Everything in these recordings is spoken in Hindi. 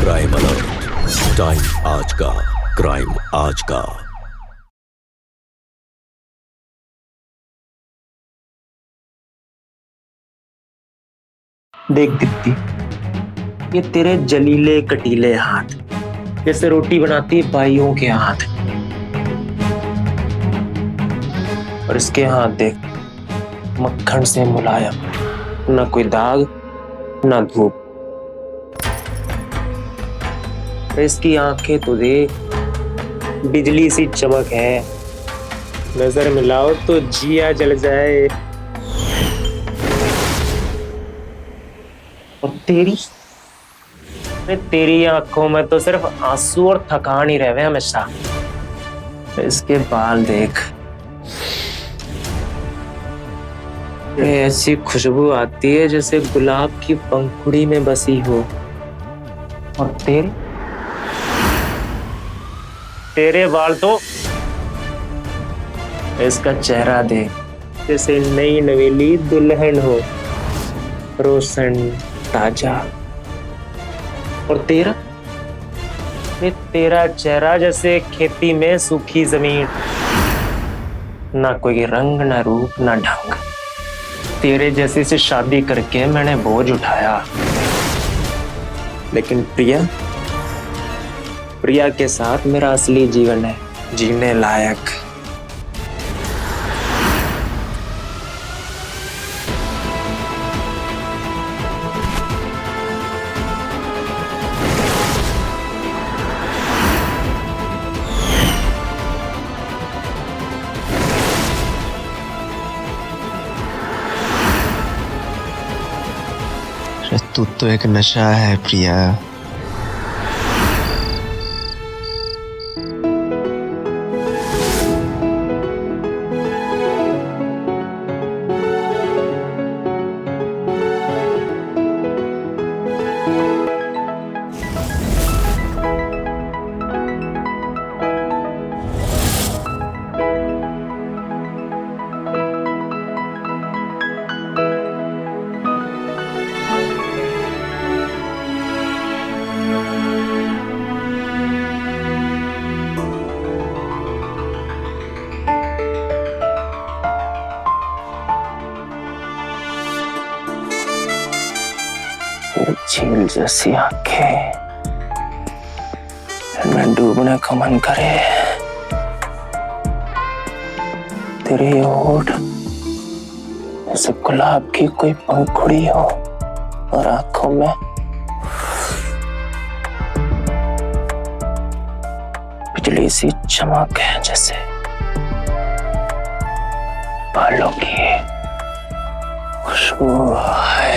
क्राइम अलर्ट, टाइम आज का, क्राइम आज का। देख दीप्ति, ये तेरे जलीले कटीले हाथ जैसे रोटी बनाती है बाइयों के हाथ, और इसके हाथ देख मक्खन से मुलायम, ना कोई दाग ना धूप। इसकी आंखें तो देख बिजली सी चमक है, नजर मिलाओ तो जिया जल जाए। और तेरी आंखों में तो सिर्फ आंसू और थकान ही रहे हमेशा। इसके बाल देख, ऐसी खुशबू आती है जैसे गुलाब की पंखुड़ी में बसी हो। और तेरे बाल तो, इसका चेहरा देख जैसे नई नवेली दुल्हन हो, रोशन ताजा। और तेरा चेहरा जैसे खेती में सूखी जमीन, ना कोई रंग ना रूप ना ढंग। तेरे जैसे से शादी करके मैंने बोझ उठाया, लेकिन प्रिया के साथ मेरा असली जीवन है जीने लायक। तू तो एक नशा है प्रिया। झील जैसी आंखें, मैं डूबने का मन करे। तेरे होठ जैसे गुलाब की कोई पंखुड़ी हो, और आंखों में बिजली सी चमक है जैसे बालों की खुशबू है।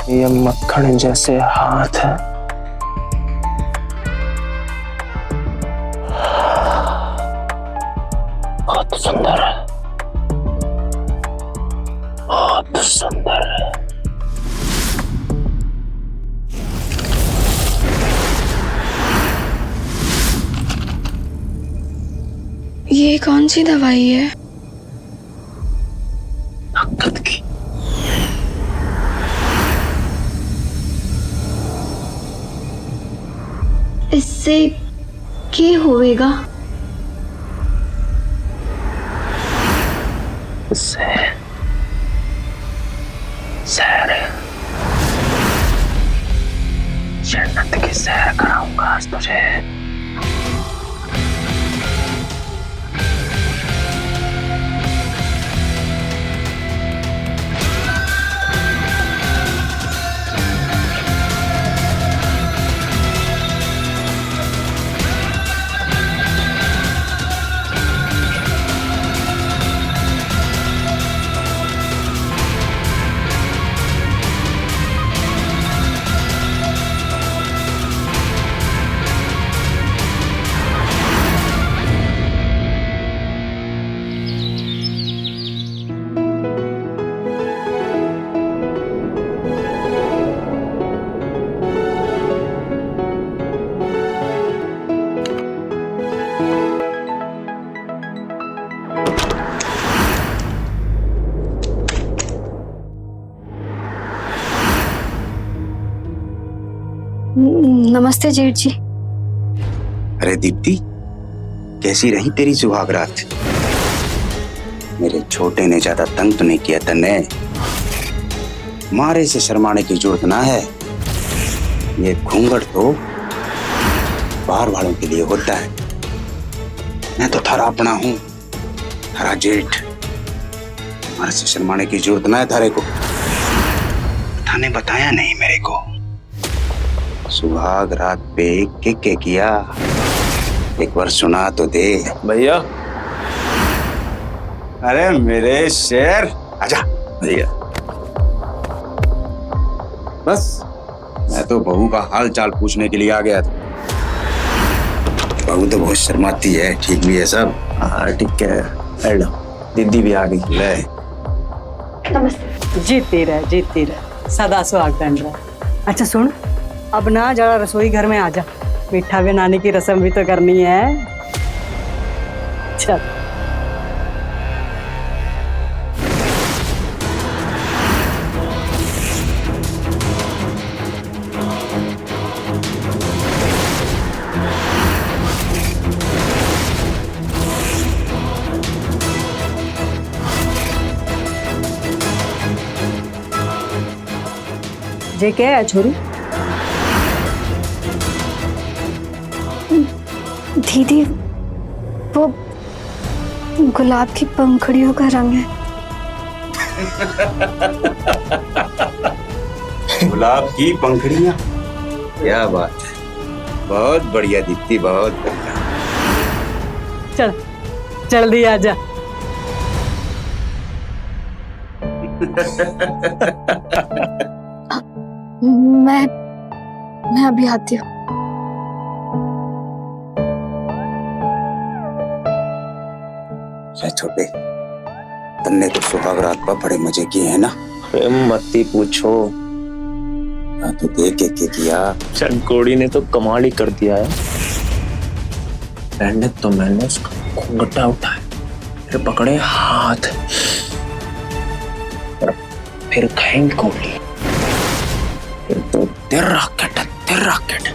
ये मक्खन जैसे हाथ है, बहुत सुंदर है, बहुत सुंदर है। ये कौन सी दवाई है? ताकत की। इससे क्या होएगा? इससे सैर, जन्नत की सैर कराऊंगा आज तुझे। नमस्ते जेठ जी। अरे दीप्ति, कैसी रही तेरी सुहाग रात? मेरे छोटे ने ज्यादा तंग तो नहीं किया तन्ने? मारे से शर्माने की जरूरत ना है। ये घूंघट तो बाहर वालों के लिए होता है। मैं तो थारा अपना हूं, थारा जेठ। मारे से शर्माने की जरूरत ना है थारे को। थाने बताया नहीं मेरे को। सुहाग रात पे के किया, एक बार सुना तो दे भैया। अरे मेरे शेर, आजा भैया बस। मैं तो बहू का हाल चाल पूछने के लिए आ गया था। बहू तो बहुत शर्माती है, ठीक भी है सब? हाँ ठीक है। हेलो, दीदी भी आ गई। ले जीती रह सदा सुहागन रह। अच्छा सुन, अब ना जरा रसोई घर में आ जा, मीठा बनाने की रस्म भी तो करनी है। चल। जे क्या है छोरी? दीदी, वो गुलाब की पंखुड़ियों का रंग है। गुलाब की पंखुड़ियां, क्या बात है। बहुत बढ़िया दीप्ति, बहुत बढ़िया। चल जल्दी आ जा। मैं अभी आती हूँ। छोटे, तुमने तो सुहाग रात पर बड़े मजे किए हैं ना? मत ही पूछो। तो देख के किया। चंकोड़ी ने तो कमाल ही कर दिया है। पहले तो मैंने उसका घूंघटा उठाया, फिर पकड़े हाथ, और फिर खाएं गोली, फिर तो तेरा रॉकेट।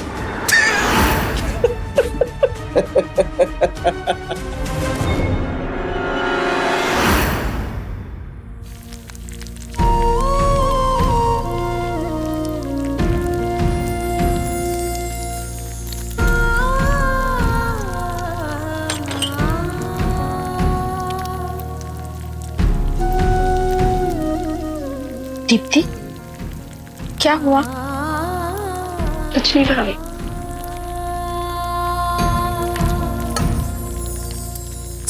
दीप्ति, क्या हुआ? कुछ नहीं भाभी।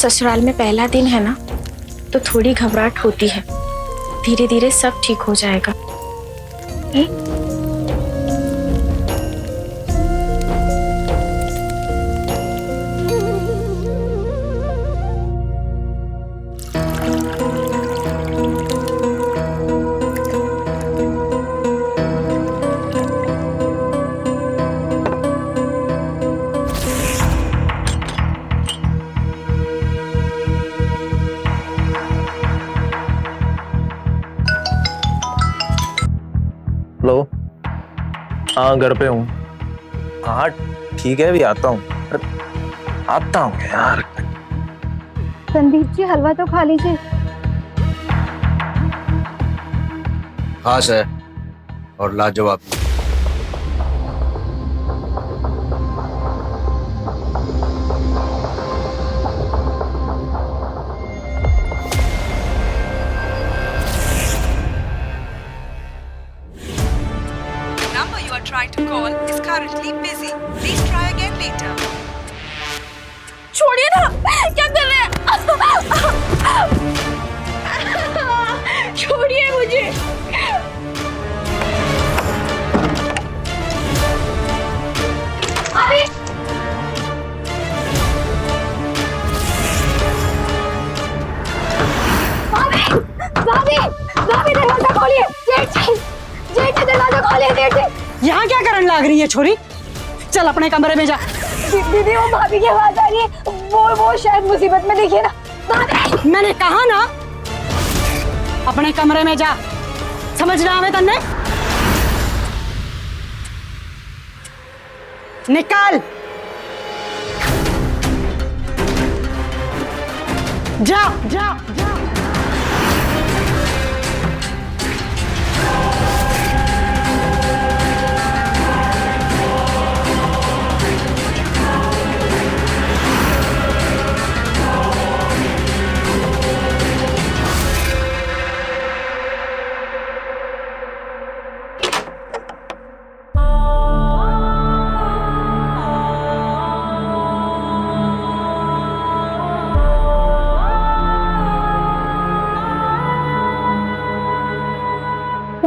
ससुराल में पहला दिन है ना, तो थोड़ी घबराहट होती है। धीरे धीरे सब ठीक हो जाएगा। लो, हाँ घर पे हूँ। हाँ ठीक है, भी आता हूँ। आता हूँ यार। संदीप जी, हलवा तो खा लीजिए। खास है और लाजवाब। number you are trying to call is currently busy. Please try again later. छोड़िए ना, क्या कर रहे हैं? छोड़िए मुझे। अभी भाभी, भाभी दरवाजा खोलिए। जेठ दरवाजा खोलिए। जेठ, यहाँ क्या करने लाग रही है छोरी? चल अपने कमरे में जा। दीदी, वो भाभी की आवाज आ रही है। वो शायद मुसीबत में, देखिए ना। भाभी, मैंने कहा ना अपने कमरे में जा। समझ रहा है तन्ने? निकाल। जा जा जा।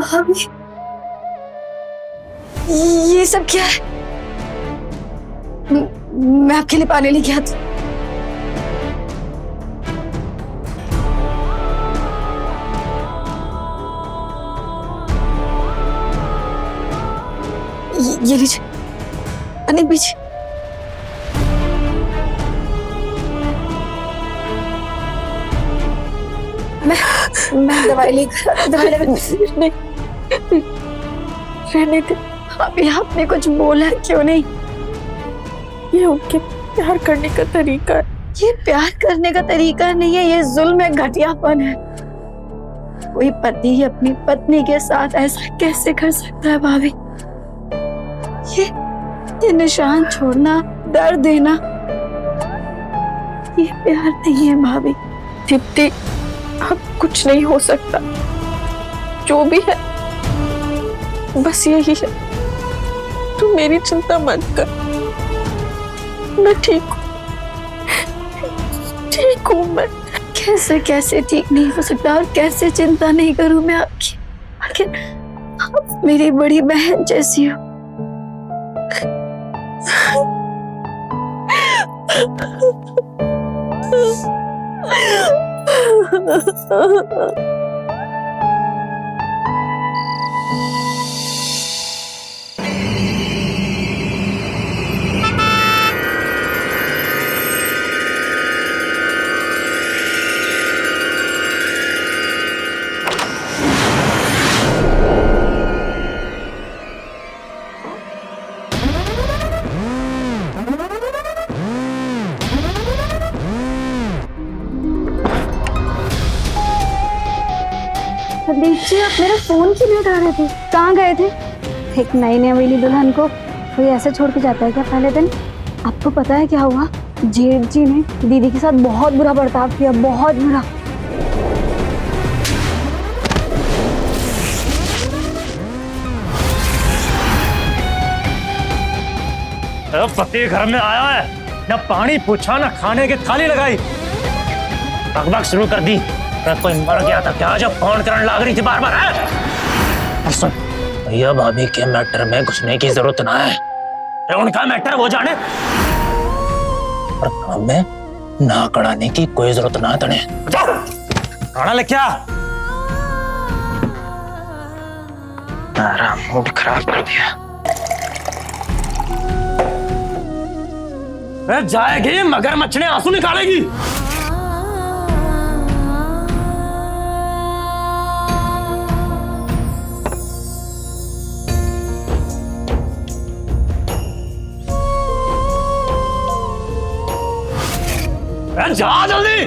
भाभी, ये सब क्या है? मैं आपके लिए पानी लेके आती हूँ। ये लीजिए, पानी पीजिए। मैं दवाई लेकर नहीं रहने दे। अभी आपने कुछ बोला क्यों नहीं? ये उनके प्यार करने का तरीका है। ये प्यार करने का तरीका नहीं है, ये जुल्म है, घटियापन है। कोई पति अपनी पत्नी के साथ ऐसा कैसे कर सकता है भाभी? ये निशान छोड़ना, दर्द देना, ये प्यार नहीं है भाभी। दीप्ति, अब कुछ नहीं हो सकता। जो भी है बस यही है। तू मेरी चिंता मत कर, मैं ठीक हूँ मैं। कैसे कैसे ठीक नहीं हो सकता और कैसे चिंता नहीं करूं मैं आपकी? आखिर आप मेरी बड़ी बहन जैसी हो। संदीप जी, आप मेरा फोन क्यों नहीं उठा रहे थे? कहाँ गए थे? एक नई नवेली दुल्हन को कोई ऐसे छोड़ के जाता है क्या पहले दिन? आपको पता है क्या हुआ? जेठ जी ने दीदी के साथ बहुत बुरा बर्ताव किया, बहुत बुरा। पति घर में आया है, न पानी पूछा न खाने की थाली लगाई, बकबक शुरू कर दी। कोई मर गया था क्या जब फोन करने लग रही थी बार बार? है सुन, भैया भाभी के मैटर में घुसने की जरूरत ना है। उनका मैटर वो जाने, और काम में ना कड़ाने की कोई जरूरत ना तने। खाना ले क्या? मेरा मूड खराब कर दिया। जाएगी मगर मच्छने आंसू निकालेगी। जा जल्दी।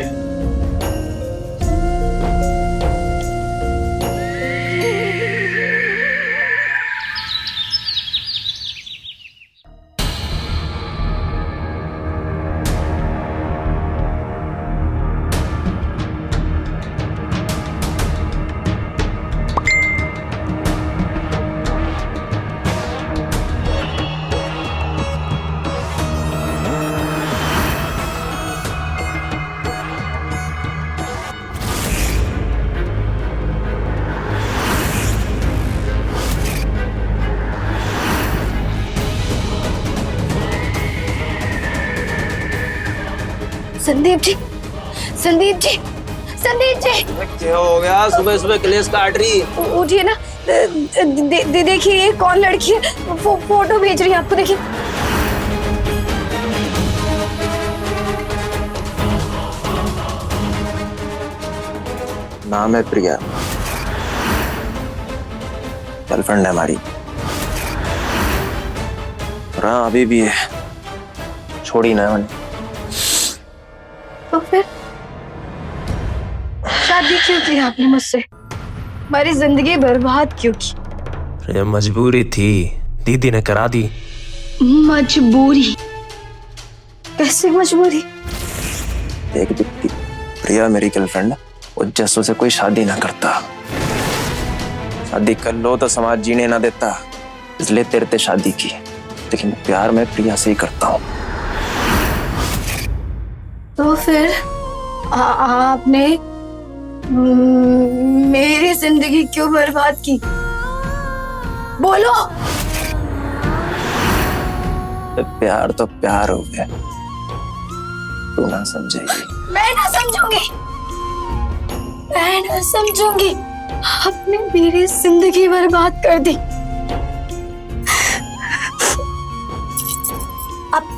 संदीप जी, संदीप जी, संदीप जी, क्या हो गया? सुबह सुबह क्लेश काट रही। उठिए ना। देखिए ये कौन लड़की है, फोटो भेज रही है आपको, देखिए। नाम है प्रिया, गर्लफ्रेंड है हमारी। हाँ अभी भी है, छोड़ी ना मैंने। तो फिर शादी क्यों की आपने मुझसे? हमारी जिंदगी बर्बाद क्यों की? ये मजबूरी थी, दीदी ने करा दी। मजबूरी? कैसे मजबूरी? देख दीप्ति, प्रिया मेरी गर्लफ्रेंड, वो जस्सू से कोई शादी ना करता। शादी कर लो तो समाज जीने ना देता, इसलिए तेरे से शादी की। लेकिन प्यार मैं प्रिया से ही करता हूँ। तो फिर आपने मेरी जिंदगी क्यों बर्बाद की? बोलो। प्यार तो प्यार हो गया, तू ना समझेगी। मैं ना समझूंगी, मैं ना समझूंगी। आपने मेरी जिंदगी बर्बाद कर दी।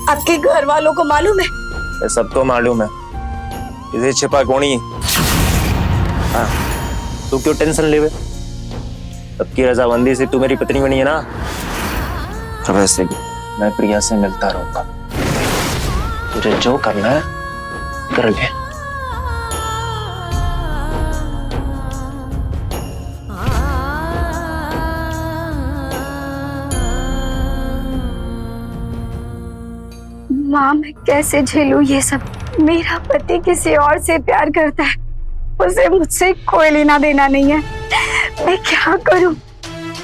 आपके घर वालों को मालूम है? ये सबको मालूम है, इसे छिपा कोनी। हाँ, तू क्यों टेंशन लेवे? सबकी रजामंदी से तू मेरी पत्नी बनी है ना। और वैसे भी मैं प्रिया से मिलता रहूंगा, तुझे जो करना है कर ले। माँ मैं कैसे झेलूं ये सब? मेरा पति किसी और से प्यार करता है, उसे मुझसे कोई लेना देना नहीं है। मैं क्या करूं?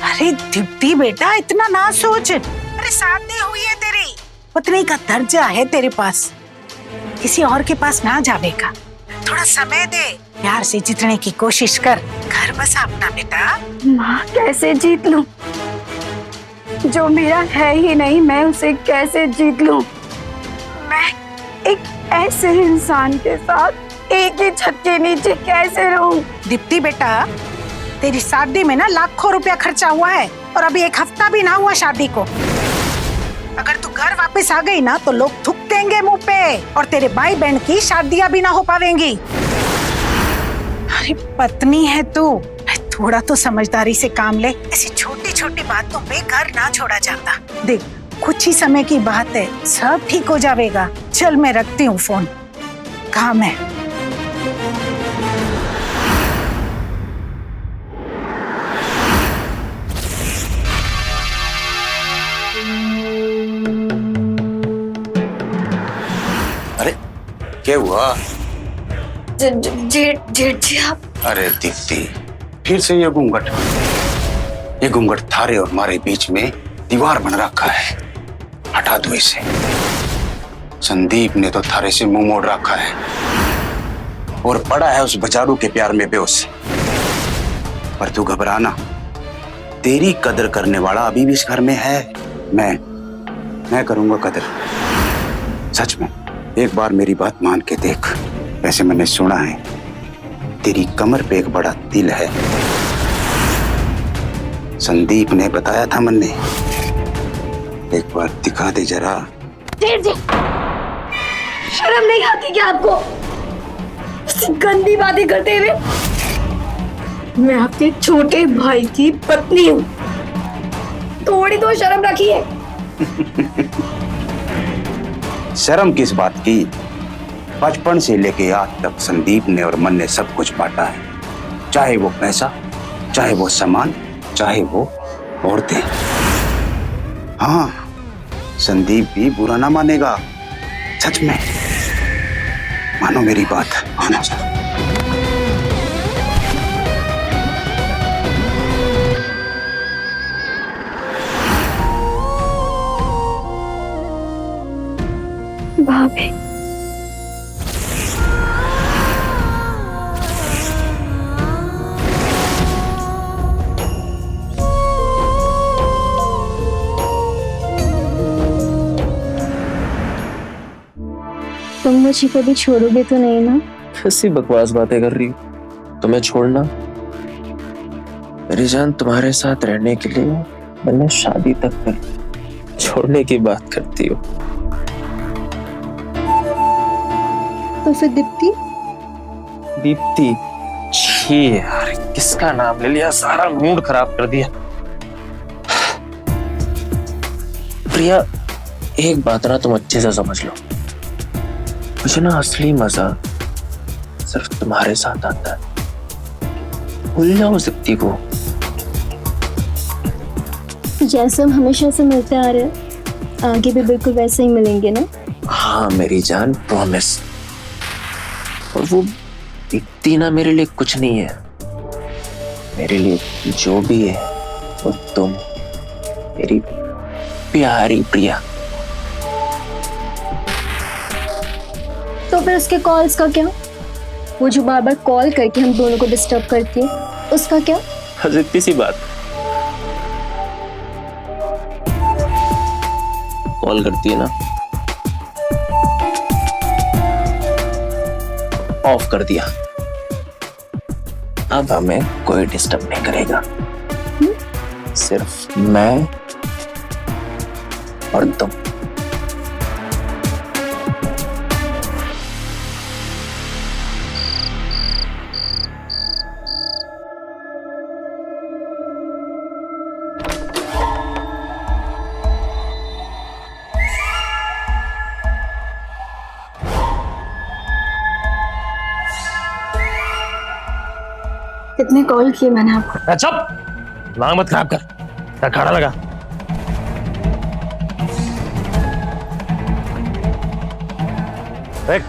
अरे दीप्ति बेटा इतना ना सोच। अरे शादी हुई है तेरी, पत्नी का दर्जा है तेरे पास, किसी और के पास ना जावेगा। थोड़ा समय दे, प्यार से जीतने की कोशिश कर, घर बसा अपना बेटा। माँ कैसे जीत लूं? जो मेरा है ही नहीं, मैं उसे कैसे जीत लूं? मैं एक ऐसे इंसान के साथ एक ही छत के नीचे कैसे रहूं? दीप्ति बेटा तेरी शादी में ना लाखों रुपया खर्चा हुआ है और अभी एक हफ्ता भी ना हुआ शादी को। अगर तू घर वापस आ गई ना तो लोग थूक देंगे मुंह पे और तेरे भाई बहन की शादियां भी ना हो पावेंगी। अरे पत्नी है तू, थोड़ा तो समझदारी से काम ले। ऐसी छोटी छोटी बातों पे घर ना छोड़ा जाता। देख कुछ ही समय की बात है, सब ठीक हो जाएगा। चल मैं रखती हूँ फोन, काम है। अरे क्या हुआ? जेठ जी आप। अरे दीप्ति, फिर से ये घूंघट थारे और हमारे बीच में दीवार बन रखा है। हटा दो इसे। संदीप ने तो थारे से मुंह मोड़ रखा है और पड़ा है उस बेचारू के प्यार में बेहोश। पर तू घबराना, तेरी कदर करने वाला अभी भी इस घर में है। मैं करूंगा कदर, सच में। एक बार मेरी बात मान के देख। वैसे मैंने सुना है तेरी कमर पे एक बड़ा तिल है, संदीप ने बताया था मन ने। एक बार दिखा दे जरा। जेठ जी, शर्म नहीं आती क्या आपको? गंदी बातें करते हुए। मैं आपके छोटे भाई की पत्नी हूँ, थोड़ी तो शर्म रखिए। शर्म किस बात की? बचपन से लेके आज तक संदीप ने और मन ने सब कुछ बांटा है, चाहे वो पैसा, चाहे वो सामान, चाहे वो औरतें। हाँ, संदीप भी बुरा ना मानेगा, सच में। मानो मेरी बात, मानो सर। भाभी, तुम मुझे कभी छोड़ोगे तो नहीं ना? कैसी बकवास बातें कर रही हो? तुम्हें छोड़ना? मेरी जान, तुम्हारे साथ रहने के लिए मैंने शादी तक कर, छोड़ने की बात करती हो? तो फिर दीप्ति? दीप्ति? छी यार, किसका नाम ले लिया, सारा मूड खराब कर दिया। प्रिया एक बात ना तुम अच्छे से समझ लो, मुझे ना असली मजा सिर्फ तुम्हारे साथ आता है। भूल जाओ सिप्ती को। जैसे हम हमेशा से मिलते आ रहे हैं, आगे भी बिल्कुल वैसे ही मिलेंगे ना? हाँ मेरी जान, प्रॉमिस। और वो दिखती ना मेरे लिए कुछ नहीं है, मेरे लिए जो भी है वो तुम, मेरी प्यारी प्रिया। तो फिर उसके कॉल्स का क्या? वो जो बार बार कॉल करके हम दोनों को डिस्टर्ब करती है, उसका क्या? बस इतनी सी बात। कॉल करती है ना, ऑफ कर दिया। अब हमें कोई डिस्टर्ब नहीं करेगा, सिर्फ मैं और तुम। कितने कॉल किए मैंने आपको? चुप, दिमाग मत खराब कर। क्या खड़ा लगा?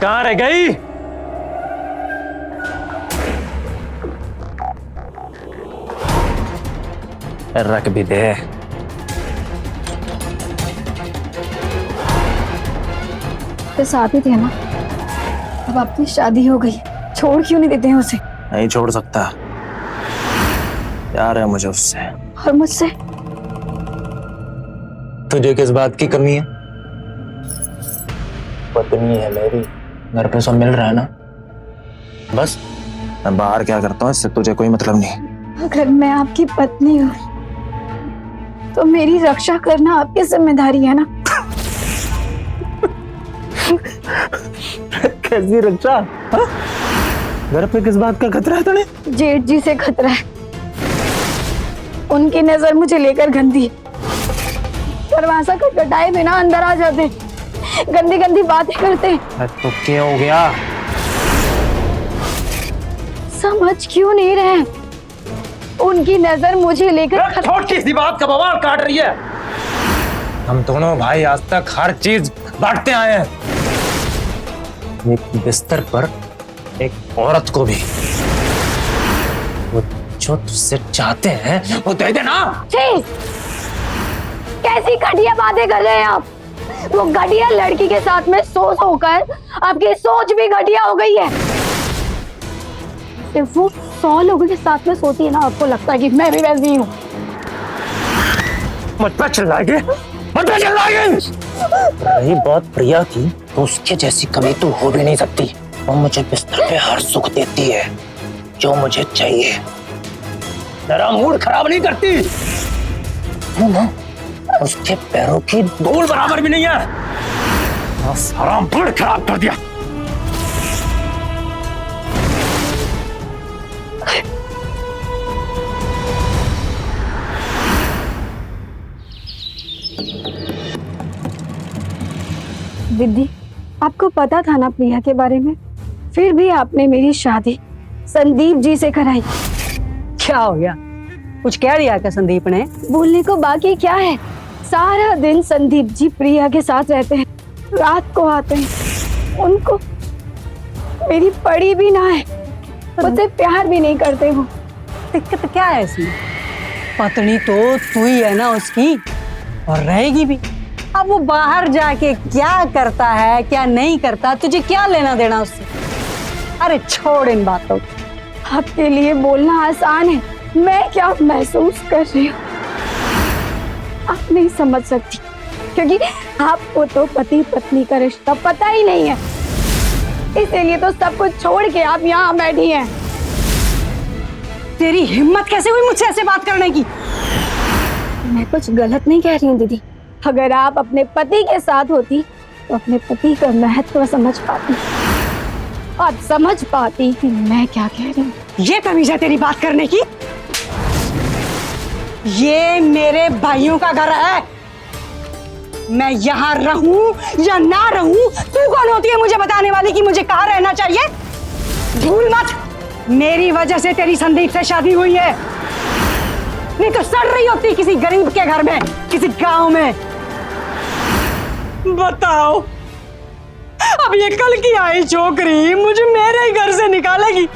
कहाँ रह गई? रख भी दे। तो साथ ही थे ना, अब आपकी शादी हो गई, छोड़ क्यों नहीं देते हैं उसे? नहीं छोड़ सकता, प्यार है मुझे उससे। और मुझसे? तुझे किस बात की कमी है? पत्नी है मेरी, घर पे सब मिल रहा है ना, बस मैं बाहर क्या करता हूँ इससे तुझे कोई मतलब नहीं। अगर मैं आपकी पत्नी हूँ तो मेरी रक्षा करना आपकी जिम्मेदारी है ना? कैसी रक्षा? घर पे किस बात का खतरा है तुम्हें? जेठ जी से खतरा है। उनकी नजर मुझे लेकर गंदी, दरवाजा खटखटाए बिना अंदर आ जाते, गंदी गंदी बातें करते। तो क्या हो गया? समझ क्यों नहीं रहे? उनकी नजर मुझे लेकर छोटी सी बात का बवाल काट रही है। हम दोनों भाई आज तक हर चीज बांटते आए हैं, एक बिस्तर पर एक औरत को भी। वो जो तुझसे चाहते हैं वो दे देना। कैसी घटिया बातें कर रहे हैं आप? वो घटिया लड़की के साथ में सो कर आपकी सोच भी घटिया हो गई है। सिर्फ वो 100 लोगों के साथ में सोती है ना, आपको लगता है कि मैं भी वैसी हूँ? मुझ पर चिल्लाएंगे, मुझ पर चिल्लाएंगे। रही बात प्रिया की, तो उसके जैसी कभी तो हो भी नहीं सकती। वो मुझे बिस्तर पे हर सुख देती है जो मुझे चाहिए, तेरा मूड खराब नहीं करती। ना उसके पैरों की धूल बराबर भी नहीं है। सारा मूड खराब कर दिया। दीदी, आपको पता था ना प्रिया के बारे में, फिर भी आपने मेरी शादी संदीप जी से कराई। क्या हो गया? कुछ कह दिया क्या संदीप ने? बोलने को बाकी क्या है? सारा दिन संदीप जी प्रिया के साथ रहते हैं, रात को आते हैं। उनको मेरी पड़ी भी ना है, मुझसे प्यार भी नहीं करते वो। दिक्कत क्या है इसमें? पत्नी तो तू ही है ना उसकी, और रहेगी भी। अब वो बाहर जाके क्या करता है क्या नहीं करता, तुझे क्या लेना देना उससे? अरे छोड़ इन बातों को। आपके लिए बोलना आसान है, मैं क्या महसूस कर रही हूँ आप नहीं समझ सकती, क्योंकि आपको तो पति पत्नी का रिश्ता पता ही नहीं है। इसीलिए तो सब कुछ छोड़ के आप यहाँ बैठी हैं। तेरी हिम्मत कैसे हुई मुझसे ऐसे बात करने की? मैं कुछ गलत नहीं कह रही हूँ दीदी। अगर आप अपने पति के साथ होती तो अपने पति का महत्व समझ पाती और समझ पाती कि मैं क्या कह रही हूँ। ये तमीज है तेरी बात करने की? ये मेरे भाइयों का घर है, मैं यहाँ रहूं या ना रहूं, तू कौन होती है मुझे बताने वाली कि मुझे कहाँ रहना चाहिए? भूल मत, मेरी वजह से तेरी संदीप से शादी हुई है, नहीं तो सड़ रही होती किसी गरीब के घर में, किसी गांव में। बताओ, अब ये कल की आई छोकरी मुझे मेरे ही घर से निकालेगी?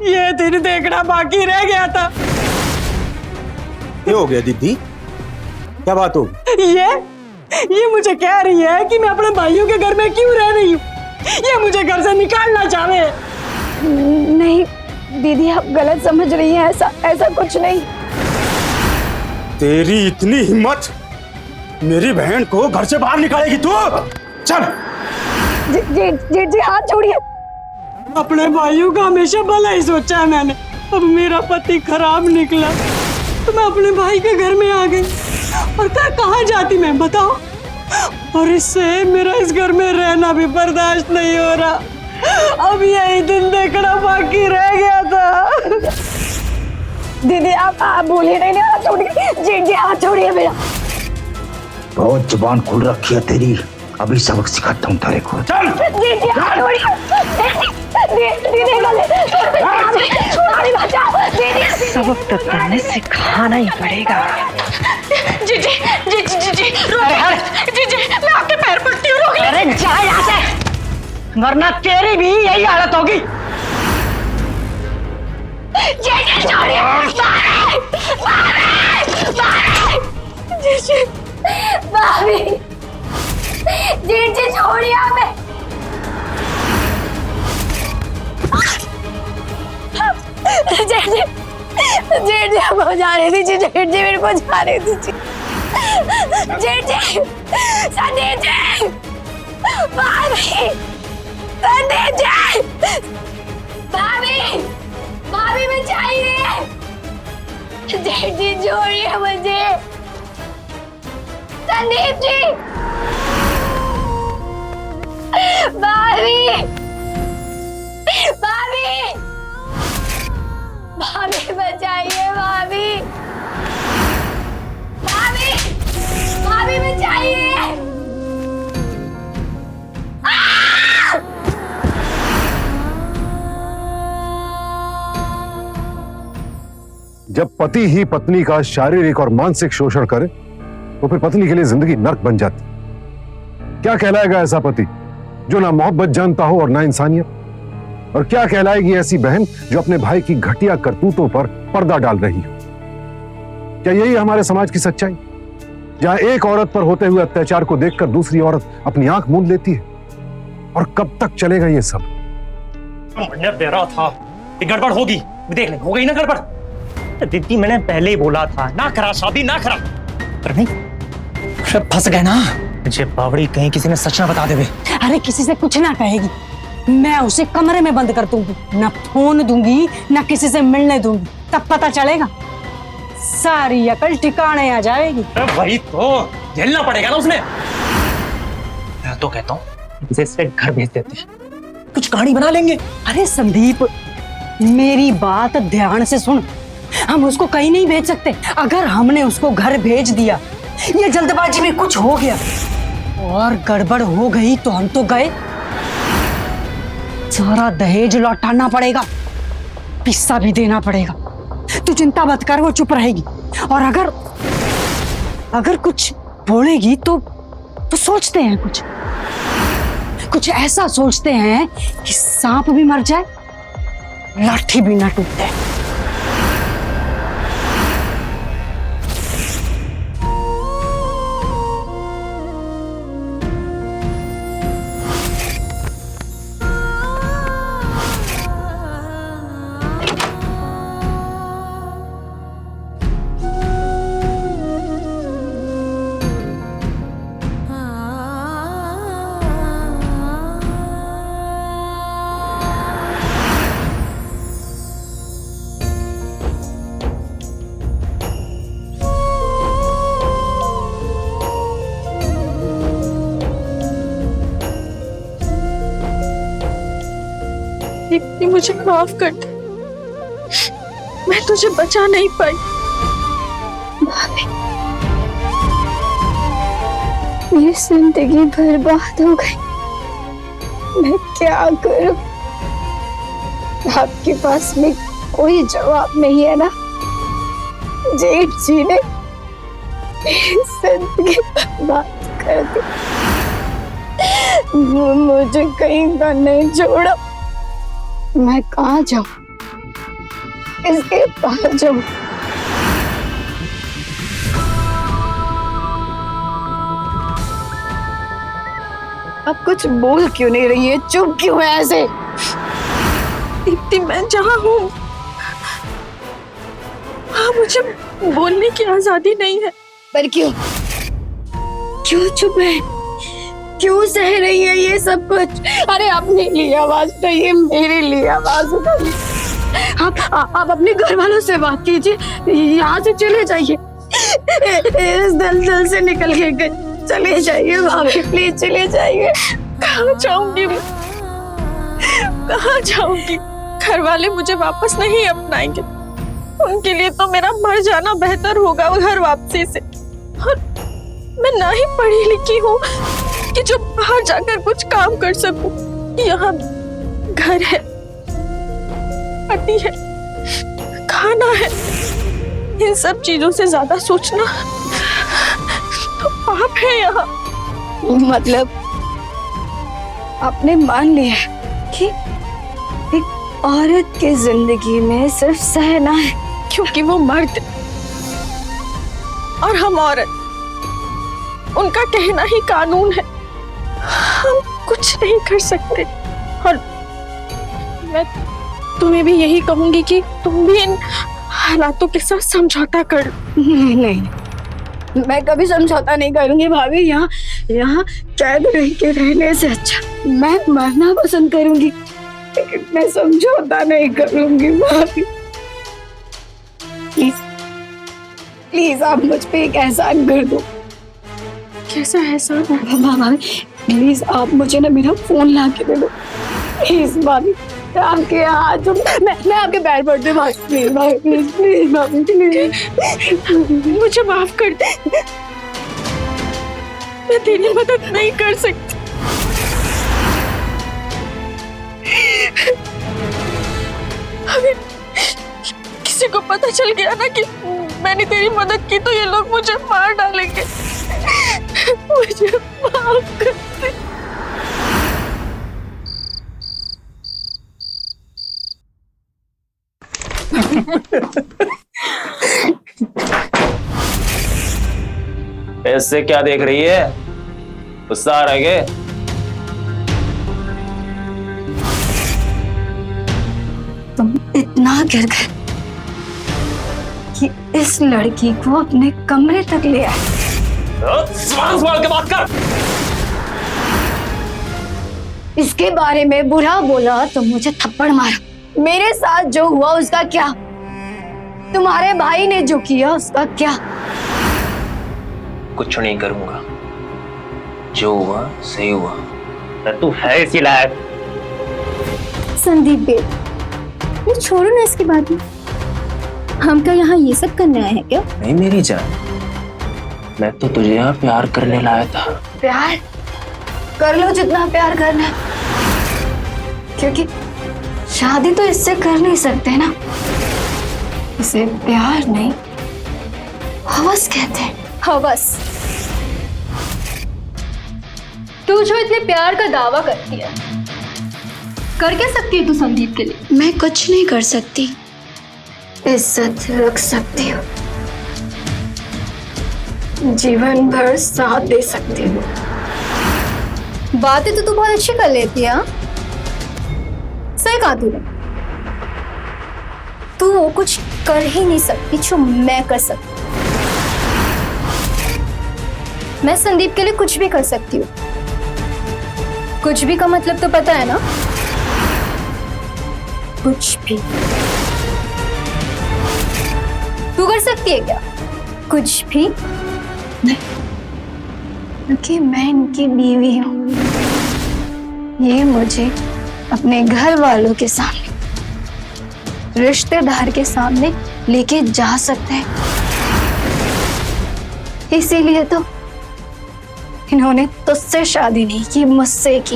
ये दिन देखना बाकी रह गया था। क्या हो गया दीदी? क्या बात हो? ये मुझे कह रही है कि मैं अपने भाइयों के घर में क्यों रह रही हूँ, ये मुझे घर से निकालना चाहे। नहीं दीदी, आप गलत समझ रही हैं, ऐसा कुछ नहीं। तेरी इतनी हिम्मत, मेरी बहन को घर से बाहर निकालेगी तू? चल। जी हाथ छोड़िए। अपने भाइयों का हमेशा भला ही सोचा है मैंने, अब मेरा पति खराब निकला तो मैं अपने भाई के घर में आ गई, और कहाँ जाती मैं बताओ? और इससे मेरा इस घर में रहना भी बर्दाश्त नहीं हो रहा, अब यही दिन देखना बाकी रह गया था। दीदी आप बोलिए नहीं, हाथ छोड़िए। जी हाथ छोड़िए मेरा। बहुत जुबान खुल रखी है तेरी, अभी सबक सिखाता हूँ तेरे को। चल। जी हाथ छोड़िए। सबक तो तुमने सिखाना ही पड़ेगा। जी मैं आपके पैर पड़ती हूँ, रोक ले। अरे जा यहाँ से, वरना तेरी भी यही हालत होगी। जी छोड़िए हमें। जेठ जी हमको जाने दीजिए, जेठ जी मेरे को जाने दीजिए। जेठ जी, संदीप जी, भाभी, संदीप जी, भाभी बचाइए। जेठ जी छोड़िए मुझे। संदीप जी, भाभी बचाइए। भाभी बचाइए। जब पति ही पत्नी का शारीरिक और मानसिक शोषण करे तो फिर पत्नी के लिए जिंदगी नर्क बन जाती। क्या कहलाएगा ऐसा पति जो ना मोहब्बत जानता हो और ना इंसानियत? और क्या कहलाएगी ऐसी बहन जो अपने भाई की घटिया करतूतों पर पर्दा डाल रही हो? क्या यही हमारे समाज की सच्चाई, जहां एक औरत पर होते हुए अत्याचार को देखकर दूसरी औरत अपनी आंख मूंद लेती है? और कब तक चलेगा ये सब? मैंने दे रहा था कि गड़बड़ होगी, देख ले हो गई ना गड़बड़। दीदी मैंने पहले ही बोला था ना करा शादी, ना करा, पर नहीं फंस गए ना। मुझे बावड़ी कहीं किसी ने सच ना बता देवे। अरे किसी से कुछ ना कहेगी, मैं उसे कमरे में बंद कर दूंगी, ना फोन दूंगी ना किसी से मिलने दूंगी, तब पता चलेगा, सारी अकल ठिकाने आ जाएगी। वही तो झेलना पड़ेगा ना उसने। मैं तो कहता हूँ इसे इससे घर भेज देते हैं, कुछ कहानी बना लेंगे। अरे संदीप, मेरी बात ध्यान से सुन, हम उसको कहीं नहीं भेज सकते। अगर हमने उसको घर भेज दिया या जल्दबाजी में कुछ हो गया और गड़बड़ हो गई तो हम तो गए, सारा दहेज लौटाना पड़ेगा, पिस्सा भी देना पड़ेगा। तू चिंता मत कर, वो चुप रहेगी। और अगर कुछ बोलेगी तो सोचते हैं कुछ ऐसा सोचते हैं कि सांप भी मर जाए, लाठी भी ना टूटे। दीप्ति मुझे माफ कर दे, मैं तुझे बचा नहीं पाई। भाभी मेरी जिंदगी बर्बाद हो गई। मैं क्या करूं? आपके पास में कोई जवाब नहीं है ना? जेठ जी ने मेरी जिंदगी बर्बाद कर दी। वो मुझे कहीं का नहीं छोड़ा। मैं कहाँ जाऊं? किसके पास जाऊं? अब कुछ बोल क्यों नहीं रही है? चुप क्यों है ऐसे? दीप्ति, मैं जहाँ हूँ हाँ, मुझे बोलने की आजादी नहीं है। पर क्यों? क्यों चुप है? क्यों सह रही है ये सब कुछ? अरे अपने लिए आवाज उठाइए, मेरे लिए आवाज उठाइए। आप अपने घर वालों से बात कीजिए, यहाँ से चले जाइए, इस दलदल से निकल के चले जाइए भाभी, प्लीज चले जाइए। कहाँ जाऊंगी मैं? कहाँ जाऊंगी? घर वाले मुझे वापस नहीं अपनाएंगे। उनके लिए तो मेरा मर जाना बेहतर होगा घर वापसी से। और मैं ना ही पढ़ी लिखी हूँ कि जो बाहर जाकर कुछ काम कर सकूं। यहाँ घर है, पति है, खाना है, इन सब चीजों से ज्यादा सोचना तो पाप है यहाँ। मतलब आपने मान लिया कि एक औरत की जिंदगी में सिर्फ सहना है, क्योंकि वो मर्द और हम औरत, उनका कहना ही कानून है। हम कुछ नहीं कर सकते। और मैं तुम्हें भी यही कहूंगी कि तुम भी इन हालातों के साथ समझौता कर। नहीं, मैं कभी समझौता नहीं करूंगी भाभी। यहाँ कैद रह के रहने से अच्छा मैं मरना पसंद करूंगी, लेकिन मैं समझौता नहीं करूंगी भाभी। प्लीज प्लीज आप मुझ पे एक एहसान कर दो। कैसा एहसान? भाभी प्लीज आप मुझे ना मेरा फोन ला के दे दो, प्लीज भाभी। आपके हाथ मैं आपके पैर पड़ती हूँ भाभी, प्लीज भाभी, प्लीज प्लीज भाभी, प्लीज मुझे माफ कर दे। मैं तेरी मदद नहीं कर सकती। अगर किसी को पता चल गया ना कि मैंने तेरी मदद की तो ये लोग मुझे मार डालेंगे। मुझे माफ कर दे। ऐसे क्या देख रही है? गुस्सा आ रहा है क्या? तुम इतना गिर गए कि इस लड़की को अपने कमरे तक ले आए। सवाल के बात कर। इसके बारे में बुरा बोला तो मुझे थप्पड़ मारा। मेरे साथ जो हुआ उसका क्या? तुम्हारे भाई ने जो किया उसका क्या? कुछ नहीं करूंगा, जो हुआ सही हुआ। तू है इसी लायक। संदीप बेट, ये छोड़ो ना इसकी बात में। हम क्या यहाँ ये सब करने आए हैं क्या? नहीं मेरी जान, मैं तो तुझे यहाँ प्यार करने लाया था। प्यार कर लो जितना प्यार करना है, क्योंकि शादी तो इससे कर नहीं सकते ना। इसे प्यार नहीं हवस कहते हैं। हवस। तू जो इतने प्यार का दावा करती है, कर क्या सकती है तू संदीप के लिए? मैं कुछ नहीं कर सकती, इज्जत रख सकती हूँ, जीवन भर साथ दे सकती हूँ। बातें तो तू बहुत अच्छी कर लेती है। सही कहा तूने। तू वो कुछ कर ही नहीं सकती जो मैं कर सकती। मैं संदीप के लिए कुछ भी कर सकती हूँ। कुछ भी का मतलब तो पता है ना? कुछ भी। तू कर सकती है क्या? कुछ भी नहीं, क्योंकि मैं इनकी बीवी हूँ। ये मुझे अपने घर वालों के सामने, रिश्तेदार के सामने लेके जा सकते हैं। इसीलिए तो इन्होंने तुझसे शादी नहीं की, मुझसे की।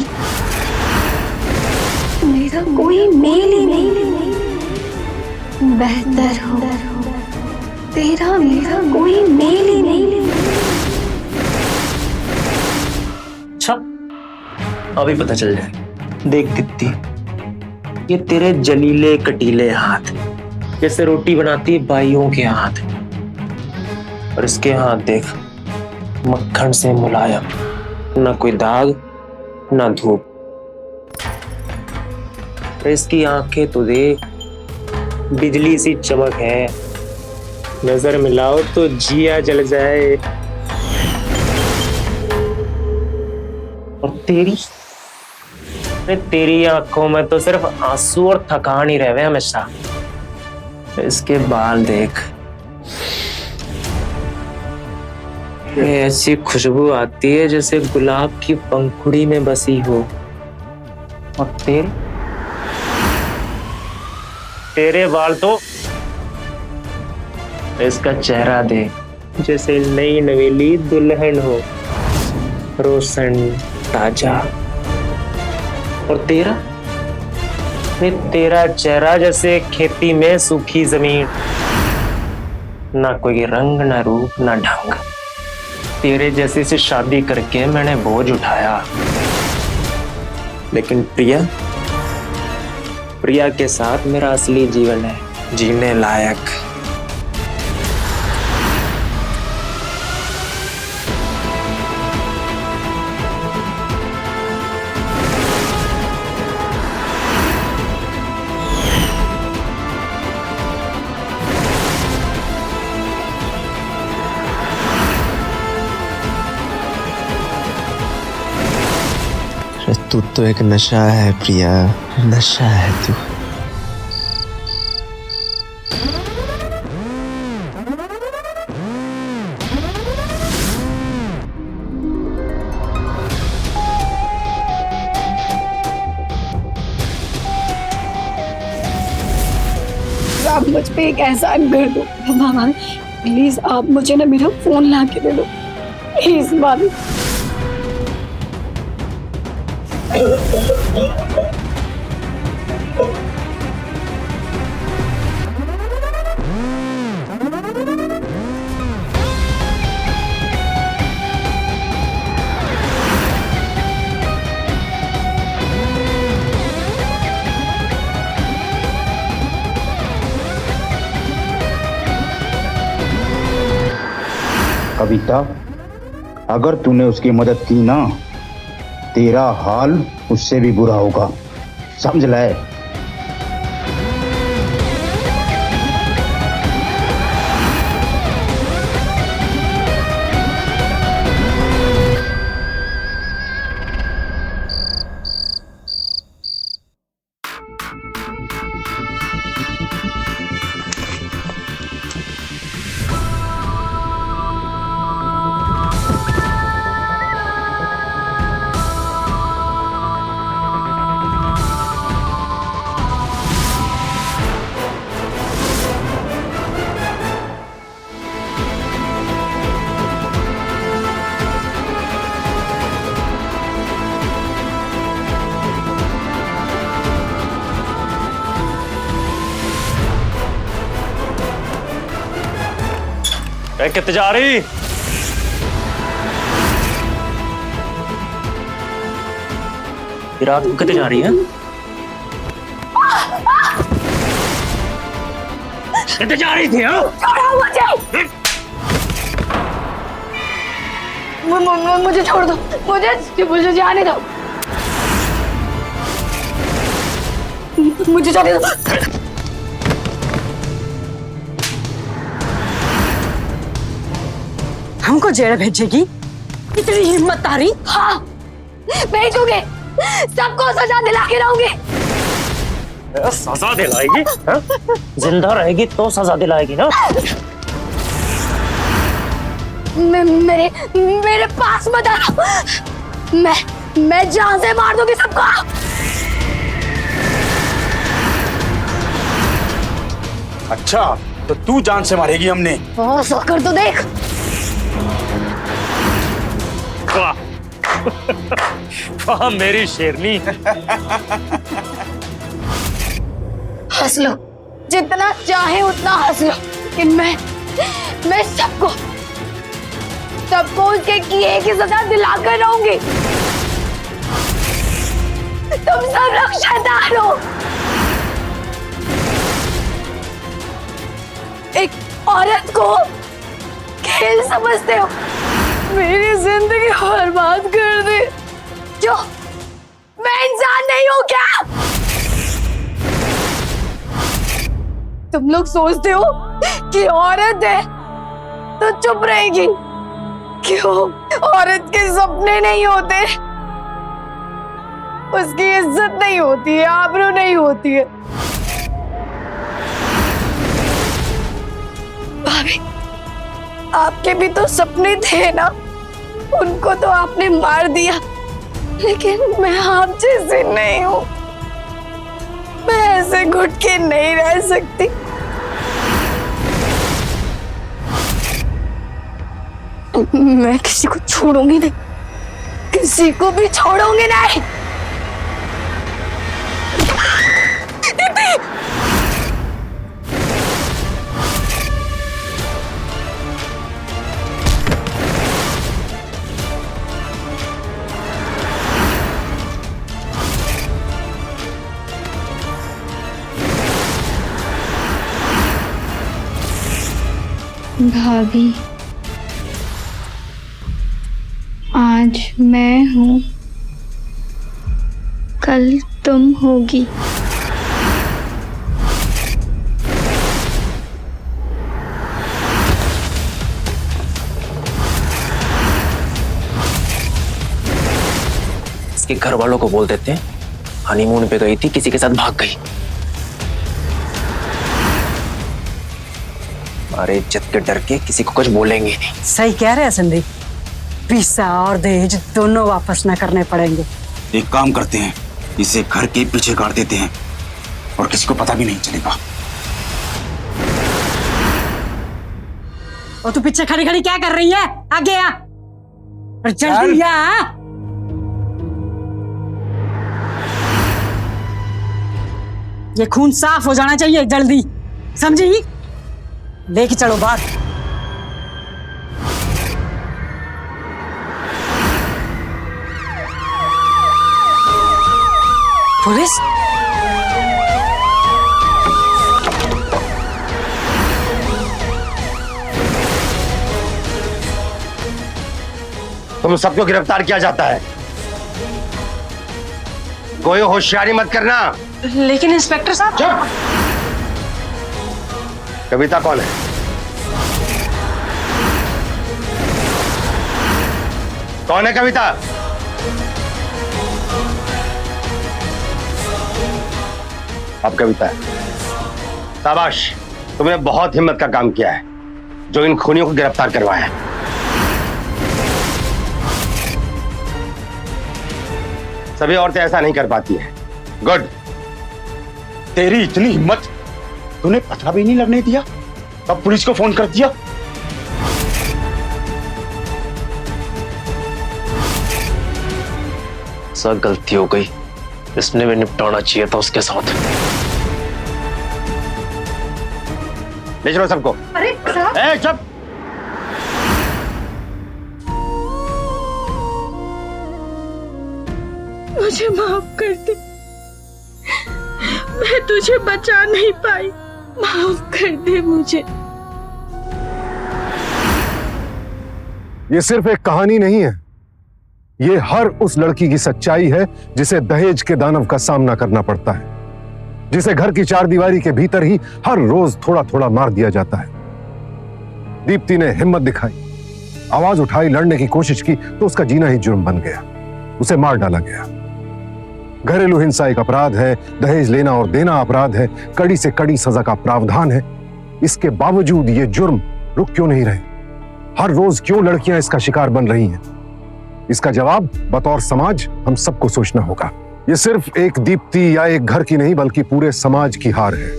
मेरा कोई मेल ही नहीं बेहतर हो, तेरा मेरा कोई मेल ही नहीं। अच्छा, अभी पता चल जाए। देख दीप्ति, ये तेरे जलीले कटीले हाथ जैसे रोटी बनाती है बाइयों के हाथ, और इसके हाथ देख, मक्खन से मुलायम, ना कोई दाग ना धूप। इसकी आंखें तो देख, बिजली सी चमक है, नजर मिलाओ तो जिया जल जाए। और तेरी आंखों में तो सिर्फ आंसू और थकान ही रहे हमेशा। इसके बाल देख, ऐसी खुशबू आती है जैसे गुलाब की पंखुड़ी में बसी हो। और तेरे बाल तो, इसका चेहरा देख जैसे नई नवेली दुल्हन हो, रोशन ताजा। और तेरा चेहरा जैसे खेती में सूखी जमीन, ना कोई रंग ना रूप ना ढंग। तेरे जैसे से शादी करके मैंने बोझ उठाया, लेकिन प्रिया के साथ मेरा असली जीवन है जीने लायक। तू तो एक नशा है प्रिया, नशा है तू। आप मुझ पे एक एहसान कर दो मामा, प्लीज आप मुझे ना मेरा फोन ला के दे दो प्लीज मामी। कविता, अगर तूने उसकी मदद की ना, तेरा हाल उससे भी बुरा होगा, समझ ले। कितने जा रही? रात को कितने जा रही है? कितने जा रही थी? मुझे छोड़ दो, मुझे जाने दो, मुझे जाने दो। हमको जेल भेजेगी? इतनी हिम्मत तारी? हाँ, भेजूंगी, सबको सजा दिला के रहूंगी। सजा दिलाएगी? जिंदा रहेगी तो सजा दिलाएगी ना? मेरे पास मत आना, मैं जान से मार दूंगी सबको। अच्छा, तो तू जान से मारेगी हमने? कर तो देख। वाह, वाह मेरी शेरनी। हंस लो, जितना चाहे उतना हंस लो, लेकिन मैं सबको उसके किए की सजा दिलाकर रहूंगी। तुम सब लोग शैतान हो। एक औरत को खेल समझते हो, मेरी जिंदगी बर्बाद कर दी। क्यों मैं इंसान नहीं हूं क्या? तुम लोग सोचते हो कि औरत है तो चुप रहेगी। क्यों औरत के सपने नहीं होते, उसकी इज्जत नहीं होती है, आबरू नहीं होती है। भाभी, आपके भी तो सपने थे ना, उनको तो आपने मार दिया, लेकिन मैं आप जैसी नहीं हूं। मैं ऐसे घुट के नहीं रह सकती। मैं किसी को छोड़ूंगी नहीं, किसी को भी छोड़ूंगी नहीं। दीदी, भाभी, आज मैं हूँ, कल तुम होगी। इसके घर वालों को बोल देते हैं हनीमून पे गई थी, किसी के साथ भाग गई। हमारे इज्जत के डर के किसी को कुछ बोलेंगे नहीं। सही कह रहे हैं संदीप, पैसा और दहेज दोनों वापस न करने पड़ेंगे। एक काम करते हैं, इसे घर के पीछे गाड़ देते हैं और किसी को पता भी नहीं चलेगा। और तू पीछे खड़ी खड़ी क्या कर रही है? आगे आ और जल्दी आ। ये खून साफ हो जाना चाहिए जल्दी, समझी? लेके चलो बाहर। पुलिस? तुम सबको गिरफ्तार किया जाता है, कोई होशियारी मत करना। लेकिन इंस्पेक्टर साहब। चुप। कविता कौन है? कौन है कविता? अब कविता है। शाबाश, तुमने बहुत हिम्मत का काम किया है जो इन खूनियों को गिरफ्तार करवाया है। सभी औरतें ऐसा नहीं कर पाती हैं। गुड। तेरी इतनी हिम्मत, तूने पता भी नहीं लगने दिया, तब पुलिस को फोन कर दिया। सर गलती हो गई, इसने भी निपटाना चाहिए था उसके साथ। ले चलो सबको। अरे साहब, ए चुप। मुझे माफ कर दे, मैं तुझे बचा नहीं पाई, माफ कर दे मुझे। ये सिर्फ एक कहानी नहीं है, ये हर उस लड़की की सच्चाई है जिसे दहेज के दानव का सामना करना पड़ता है, जिसे घर की चार दीवारी के भीतर ही हर रोज थोड़ा थोड़ा मार दिया जाता है। दीप्ति ने हिम्मत दिखाई, आवाज उठाई, लड़ने की कोशिश की तो उसका जीना ही जुर्म बन गया, उसे मार डाला गया। घरेलू हिंसा एक अपराध है, दहेज लेना और देना अपराध है, कड़ी से कड़ी सजा का प्रावधान है। इसके बावजूद ये जुर्म रुक क्यों नहीं रहे? हर रोज क्यों लड़कियां इसका शिकार बन रही हैं? इसका जवाब बतौर समाज हम सबको सोचना होगा। ये सिर्फ एक दीप्ति या एक घर की नहीं बल्कि पूरे समाज की हार है।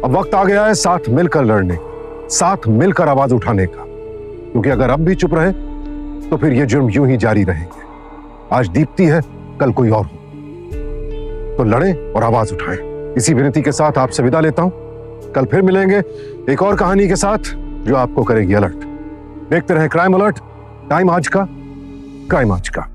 अब वक्त आ गया है साथ मिलकर लड़ने, साथ मिलकर आवाज उठाने का, क्योंकि अगर अब भी चुप रहे तो फिर ये जुर्म यूं ही जारी रहेंगे। आज दीप्ति है, कल कोई और हो। तो लड़ें और आवाज उठाएं। इसी विनती के साथ आपसे विदा लेता हूं। कल फिर मिलेंगे एक और कहानी के साथ जो आपको करेगी अलर्ट। देखते रहे क्राइम अलर्ट, टाइम आज का, क्राइम आज का।